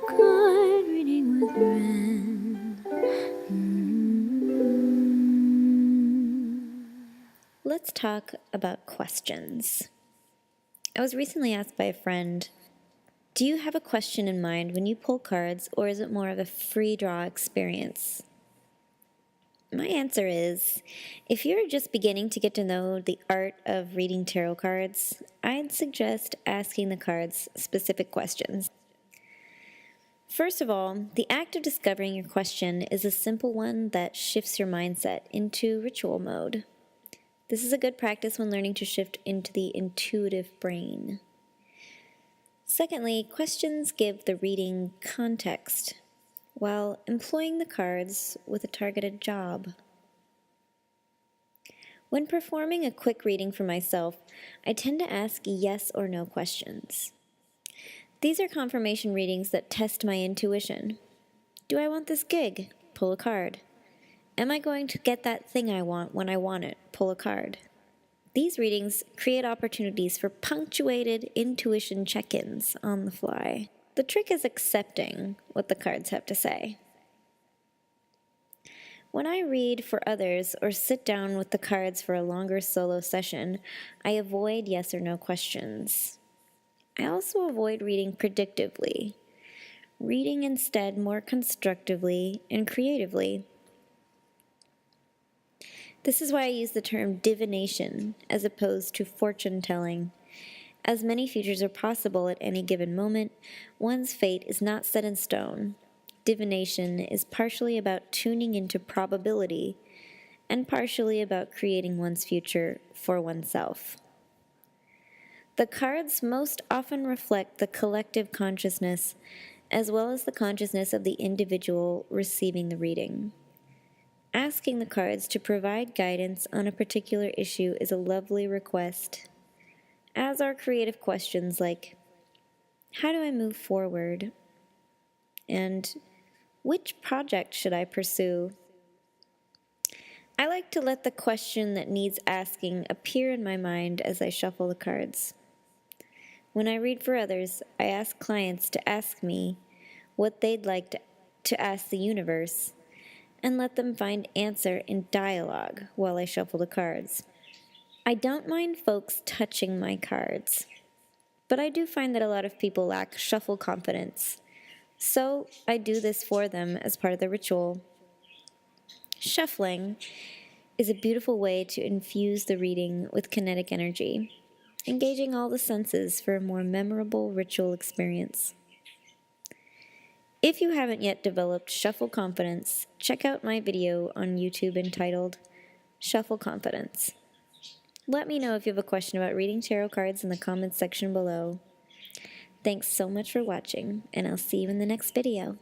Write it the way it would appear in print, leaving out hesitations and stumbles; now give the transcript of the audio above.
Card reading with Ren. Let's talk about questions. I was recently asked by a friend, do you have a question in mind when you pull cards, or is it more of a free draw experience? My answer is, if you're just beginning to get to know the art of reading tarot cards, I'd suggest asking the cards specific questions. First of all, the act of discovering your question is a simple one that shifts your mindset into ritual mode. This is a good practice when learning to shift into the intuitive brain. Secondly, questions give the reading context, while employing the cards with a targeted job. When performing a quick reading for myself, I tend to ask yes or no questions. These are confirmation readings that test my intuition. Do I want this gig? Pull a card. Am I going to get that thing I want when I want it? Pull a card. These readings create opportunities for punctuated intuition check-ins on the fly. The trick is accepting what the cards have to say. When I read for others or sit down with the cards for a longer solo session, I avoid yes or no questions. I also avoid reading predictively, reading instead more constructively and creatively. This is why I use the term divination as opposed to fortune telling. As many futures are possible at any given moment, one's fate is not set in stone. Divination is partially about tuning into probability and partially about creating one's future for oneself. The cards most often reflect the collective consciousness as well as the consciousness of the individual receiving the reading. Asking the cards to provide guidance on a particular issue is a lovely request, as are creative questions like, how do I move forward? And which project should I pursue? I like to let the question that needs asking appear in my mind as I shuffle the cards. When I read for others, I ask clients to ask me what they'd like to ask the universe, and let them find answer in dialogue while I shuffle the cards. I don't mind folks touching my cards, but I do find that a lot of people lack shuffle confidence, so I do this for them as part of the ritual. Shuffling is a beautiful way to infuse the reading with kinetic energy, engaging all the senses for a more memorable ritual experience. If you haven't yet developed shuffle confidence, check out my video on YouTube entitled Shuffle Confidence. Let me know if you have a question about reading tarot cards in the comments section below. Thanks so much for watching, and I'll see you in the next video.